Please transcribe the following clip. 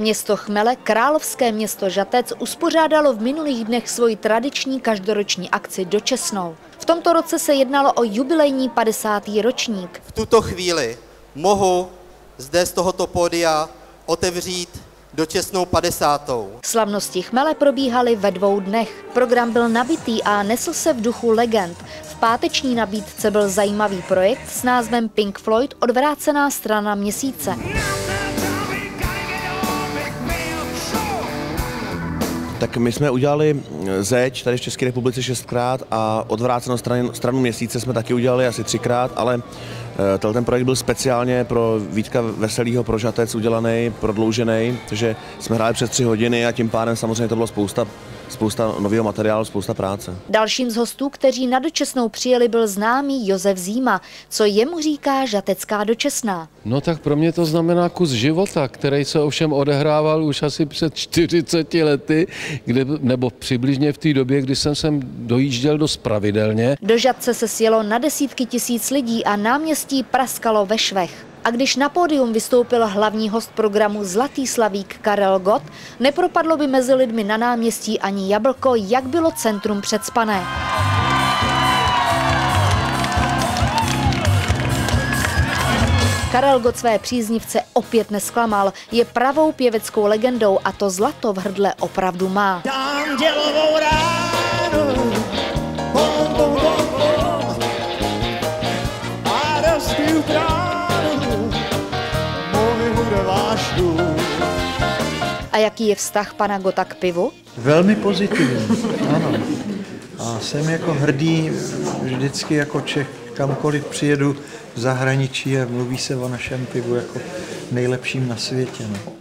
Město Chmele, královské město Žatec, uspořádalo v minulých dnech svoji tradiční každoroční akci Dočesnou. V tomto roce se jednalo o jubilejní 50. ročník. V tuto chvíli mohu zde z tohoto pódia otevřít Dočesnou 50. Slavnosti Chmele probíhaly ve 2 dnech. Program byl nabitý a nesl se v duchu legend. V páteční nabídce byl zajímavý projekt s názvem Pink Floyd Odvrácená strana měsíce. Tak my jsme udělali zeď tady v České republice 6krát a odvrácenou stranu měsíce jsme taky udělali asi 3krát, ale ten projekt byl speciálně pro Vítka Veselýho, pro Žatec udělaný, prodloužený, takže jsme hráli přes 3 hodiny a tím pádem samozřejmě to bylo spousta nového materiálu, spousta práce. Dalším z hostů, kteří na Dočesnou přijeli, byl známý Josef Zíma, co jemu říká žatecká Dočesná. No tak pro mě to znamená kus života, který se ovšem odehrával už asi před 40 lety, nebo přibližně v té době, kdy jsem sem dojížděl dost pravidelně. Do Žatce se sjelo na desítky tisíc lidí a náměstí praskalo ve švech. A když na pódium vystoupil hlavní host programu Zlatý slavík Karel Gott, nepropadlo by mezi lidmi na náměstí ani jablko, jak bylo centrum předspané. Karel Gott své příznivce opět nesklamal. Je pravou pěveckou legendou a to zlato v hrdle opravdu má. A jaký je vztah pana Gotta k pivu? Velmi pozitivní, ano. A jsem jako hrdý vždycky jako Čech, kamkoliv přijedu v zahraničí a mluví se o našem pivu jako nejlepším na světě. No.